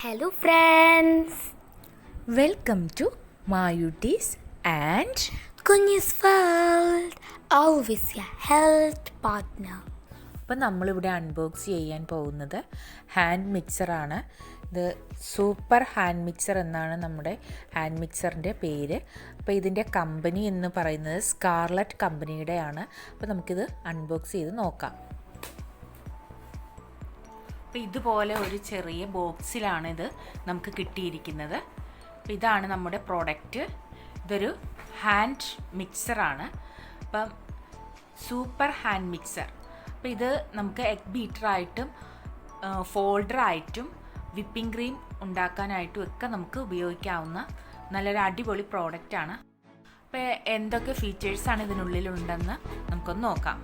Hello friends, Welcome to Mayutis and Kunyi's World, always your health partner. ഇപ്പം നമ്മളിവിടെ unbox ചെയ്യാൻ പോകുന്നത് hand മിക്സറാണ്. ഇത് സൂപ്പർ ഹാൻഡ് മിക്സർ എന്നാണ് നമ്മുടെ ഹാൻഡ് മിക്സറിൻ്റെ പേര്. അപ്പോൾ ഇതിൻ്റെ കമ്പനി എന്ന് പറയുന്നത് സ്കാർലറ്റ് കമ്പനിയുടെയാണ്. അപ്പോൾ നമുക്കിത് അൺബോക്സ് ചെയ്ത് നോക്കാം. അപ്പോൾ ഇതുപോലെ ഒരു ചെറിയ ബോക്സിലാണ് ഇത് നമുക്ക് കിട്ടിയിരിക്കുന്നത്. അപ്പോൾ ഇതാണ് നമ്മുടെ പ്രോഡക്റ്റ്. ഇതൊരു ഹാൻഡ് മിക്സറാണ്. അപ്പം സൂപ്പർ ഹാൻഡ് മിക്സർ. അപ്പോൾ ഇത് നമുക്ക് എഗ് ബീറ്ററായിട്ടും ഫോൾഡറായിട്ടും വിപ്പിംഗ് ക്രീം ഉണ്ടാക്കാനായിട്ടും ഒക്കെ നമുക്ക് ഉപയോഗിക്കാവുന്ന നല്ലൊരു അടിപൊളി പ്രോഡക്റ്റാണ്. അപ്പോൾ എന്തൊക്കെ ഫീച്ചേഴ്സാണ് ഇതിനുള്ളിലുണ്ടെന്ന് നമുക്കൊന്ന് നോക്കാം.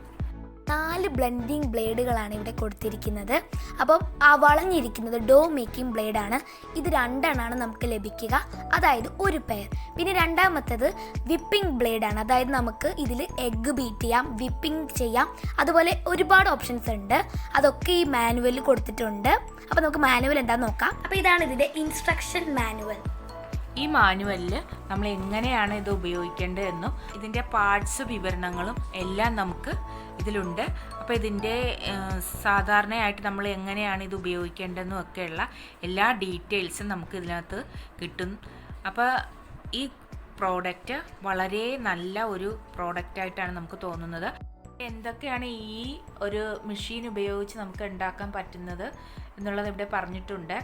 4 ബ്ലെൻഡിങ് ബ്ലേഡുകളാണ് ഇവിടെ കൊടുത്തിരിക്കുന്നത്. അപ്പം ആ വളഞ്ഞിരിക്കുന്നത് ഡോ മേക്കിംഗ് ബ്ലേഡാണ്. ഇത് 2 എണ്ണമാണ് നമുക്ക് ലഭിക്കുക, അതായത് ഒരു പെയർ. പിന്നെ രണ്ടാമത്തേത് വിപ്പിംഗ് ബ്ലേഡാണ്, അതായത് നമുക്ക് ഇതിൽ എഗ്ഗ് ബീറ്റ് ചെയ്യാം, വിപ്പിംഗ് ചെയ്യാം, അതുപോലെ ഒരുപാട് ഓപ്ഷൻസ് ഉണ്ട്. അതൊക്കെ ഈ മാനുവലിൽ കൊടുത്തിട്ടുണ്ട്. അപ്പോൾ നമുക്ക് മാനുവൽ എന്താണെന്ന് നോക്കാം. അപ്പോൾ ഇതാണ് ഇതിൻ്റെ ഇൻസ്ട്രക്ഷൻ മാനുവൽ. ഈ മാനുവലിൽ നമ്മൾ എങ്ങനെയാണ് ഇത് ഉപയോഗിക്കേണ്ടതെന്നും ഇതിൻ്റെ പാർട്സ് വിവരണങ്ങളും എല്ലാം നമുക്ക് ഇതിലുണ്ട്. അപ്പോൾ ഇതിൻ്റെ സാധാരണയായിട്ട് നമ്മൾ എങ്ങനെയാണ് ഇത് ഉപയോഗിക്കേണ്ടതെന്നും ഒക്കെയുള്ള എല്ലാ ഡീറ്റെയിൽസും നമുക്ക് ഇതിനകത്ത് കിട്ടും. അപ്പോൾ ഈ പ്രോഡക്റ്റ് വളരെ നല്ല ഒരു പ്രോഡക്റ്റായിട്ടാണ് നമുക്ക് തോന്നുന്നത്. എന്തൊക്കെയാണ് ഈ ഒരു മെഷീൻ ഉപയോഗിച്ച് നമുക്ക് ഉണ്ടാക്കാൻ പറ്റുന്നത് എന്നുള്ളത് ഇവിടെ പറഞ്ഞിട്ടുണ്ട്.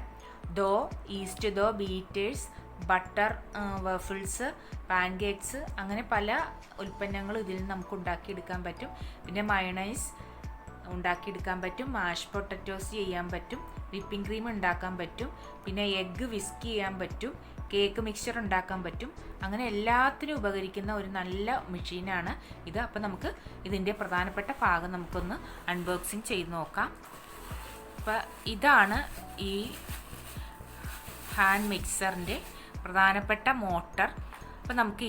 ഡോ, ഈസ്റ്റ് ഡോ, ബീറ്റേഴ്സ്, ബട്ടർ വഫിൾസ്, പാൻകേക്സ്, അങ്ങനെ പല ഉൽപ്പന്നങ്ങളും ഇതിൽ നിന്ന് നമുക്ക് ഉണ്ടാക്കിയെടുക്കാൻ പറ്റും. പിന്നെ മയണൈസ് ഉണ്ടാക്കിയെടുക്കാൻ പറ്റും, മാഷ് പൊട്ടറ്റോസ് ചെയ്യാൻ പറ്റും, വിപ്പിംഗ് ക്രീം ഉണ്ടാക്കാൻ പറ്റും, പിന്നെ എഗ്ഗ് വിസ്ക് ചെയ്യാൻ പറ്റും, കേക്ക് മിക്സ്ചർ ഉണ്ടാക്കാൻ പറ്റും. അങ്ങനെ എല്ലാത്തിനും ഉപകരിക്കുന്ന ഒരു നല്ല മെഷീനാണ് ഇത്. അപ്പോൾ നമുക്ക് ഇതിൻ്റെ പ്രധാനപ്പെട്ട ഭാഗം നമുക്കൊന്ന് അൺബോക്സിങ് ചെയ്ത് നോക്കാം. അപ്പോൾ ഇതാണ് ഈ ഹാൻഡ് മിക്സറിൻ്റെ പ്രധാനപ്പെട്ട മോട്ടർ. അപ്പോൾ നമുക്ക്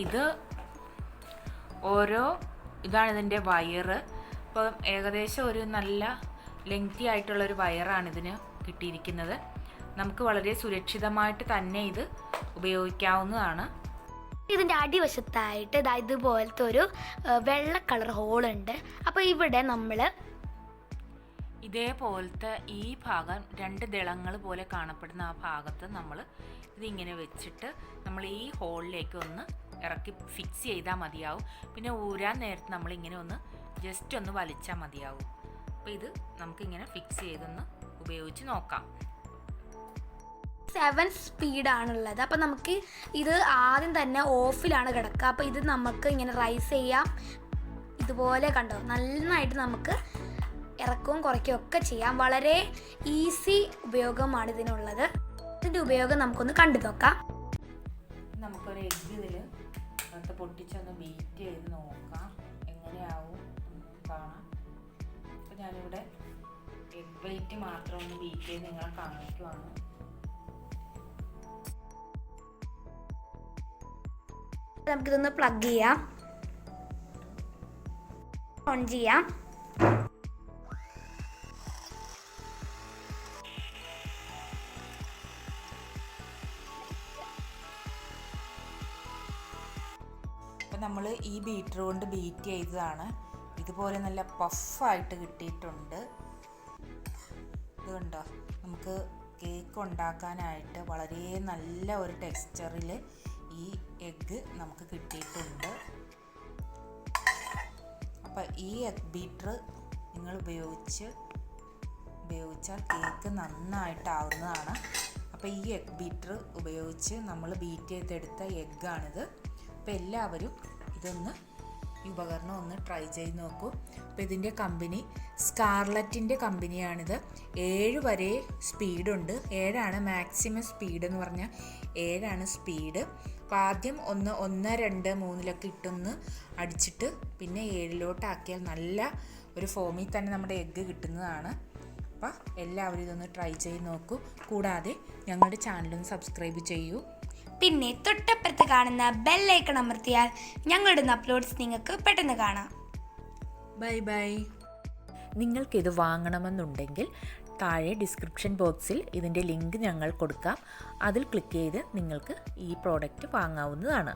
ഇതാണ് ഇതിൻ്റെ വയറ്. അപ്പോൾ ഏകദേശം ഒരു നല്ല ലെങ്തി ആയിട്ടുള്ളൊരു വയറാണ് ഇതിന് കിട്ടിയിരിക്കുന്നത്. നമുക്ക് വളരെ സുരക്ഷിതമായിട്ട് തന്നെ ഇത് ഉപയോഗിക്കാവുന്നതാണ്. ഇതിൻ്റെ അടിവശത്തായിട്ട് ഇതുപോലത്തെ ഒരു വെള്ള കളർ ഹോളുണ്ട്. അപ്പോൾ ഇവിടെ നമ്മൾ ഇതേപോലത്തെ ഈ ഭാഗം 2 ദളങ്ങൾ പോലെ കാണപ്പെടുന്ന ആ ഭാഗത്ത് നമ്മൾ ഇതിങ്ങനെ വെച്ചിട്ട് നമ്മൾ ഈ ഹോളിലേക്ക് ഒന്ന് ഇറക്കി ഫിക്സ് ചെയ്താൽ മതിയാവും. പിന്നെ ഊരാൻ നേരത്ത് നമ്മളിങ്ങനെ ഒന്ന് ജസ്റ്റ് ഒന്ന് വലിച്ചാൽ മതിയാവും. അപ്പോൾ ഇത് നമുക്കിങ്ങനെ ഫിക്സ് ചെയ്തൊന്ന് ഉപയോഗിച്ച് നോക്കാം. 7 സ്പീഡാണുള്ളത്. അപ്പോൾ നമുക്ക് ഇത് ആദ്യം തന്നെ ഓഫിലാണ് കിടക്കുക. അപ്പോൾ ഇത് നമുക്ക് ഇങ്ങനെ റൈസ് ചെയ്യാം. ഇതുപോലെ കണ്ടോ, നന്നായിട്ട് നമുക്ക് ഇറക്കവും കുറയ്ക്കുകയും ഒക്കെ ചെയ്യാം. വളരെ ഈസി ഉപയോഗമാണ് ഇതിനുള്ളത്. ഇതിൻ്റെ ഉപയോഗം നമുക്കൊന്ന് കണ്ടു നോക്കാം. നമുക്കൊരു എഗ്ഗ് ഇതിൽ പൊട്ടിച്ചൊന്ന് ബീറ്റ് ചെയ്ത് നോക്കാം എങ്ങനെയാവും കാണാം. അപ്പോൾ ഞാനിവിടെ എഗ് വൈറ്റ് മാത്രം ഒന്ന് ബീറ്റ് ചെയ്ത് നിങ്ങളെ കാണിക്കുവാണ്. നമുക്കിതൊന്ന് പ്ലഗ് ചെയ്യാം, ഓൺ ചെയ്യാം. അപ്പോൾ നമ്മൾ ഈ ബീറ്റർ കൊണ്ട് ബീറ്റ് ചെയ്തതാണ്. ഇതുപോലെ നല്ല പഫായിട്ട് കിട്ടിയിട്ടുണ്ട്. ഇത് കണ്ടോ, നമുക്ക് കേക്ക് ഉണ്ടാക്കാനായിട്ട് വളരെ നല്ല ഒരു ടെക്സ്ചറിൽ ഈ എഗ്ഗ് നമുക്ക് കിട്ടിയിട്ടുണ്ട്. അപ്പോൾ ഈ എഗ് ബീറ്റർ നിങ്ങൾ ഉപയോഗിച്ചാൽ കേക്ക് നന്നായിട്ടാവുന്നതാണ്. അപ്പോൾ ഈ എഗ് ബീറ്റർ ഉപയോഗിച്ച് നമ്മൾ ബീറ്റ് ചെയ്തെടുത്ത എഗ്ഗാണിത്. അപ്പോൾ എല്ലാവരും ഈ ഉപകരണം ഒന്ന് ട്രൈ ചെയ്ത് നോക്കൂ. അപ്പോൾ ഇതിൻ്റെ കമ്പനി സ്കാർലറ്റിൻ്റെ കമ്പനിയാണിത്. 7 വരെ സ്പീഡുണ്ട്. 7 മാക്സിമം സ്പീഡ് എന്ന് പറഞ്ഞാൽ 7 സ്പീഡ്. അപ്പോൾ ആദ്യം 1, 2, 3 ഇട്ടൊന്ന് അടിച്ചിട്ട് പിന്നെ 7 നല്ല ഒരു ഫോമിൽ തന്നെ നമ്മുടെ എഗ്ഗ് കിട്ടുന്നതാണ്. അപ്പോൾ എല്ലാവരും ഇതൊന്ന് ട്രൈ ചെയ്ത് നോക്കൂ. കൂടാതെ ഞങ്ങളുടെ ചാനലൊന്ന് സബ്സ്ക്രൈബ് ചെയ്യൂ. പിന്നെ തൊട്ടപ്പുറത്ത് കാണുന്ന ബെല്ലൈക്കൺ അമർത്തിയാൽ ഞങ്ങളുടെ അപ്ലോഡ്സ് നിങ്ങൾക്ക് പെട്ടെന്ന് കാണാം. Bye bye. നിങ്ങൾക്കിത് വാങ്ങണമെന്നുണ്ടെങ്കിൽ താഴെ ഡിസ്ക്രിപ്ഷൻ ബോക്സിൽ ഇതിൻ്റെ ലിങ്ക് ഞങ്ങൾ കൊടുക്കാം. അതിൽ ക്ലിക്ക് ചെയ്ത് നിങ്ങൾക്ക് ഈ പ്രോഡക്റ്റ് വാങ്ങാവുന്നതാണ്.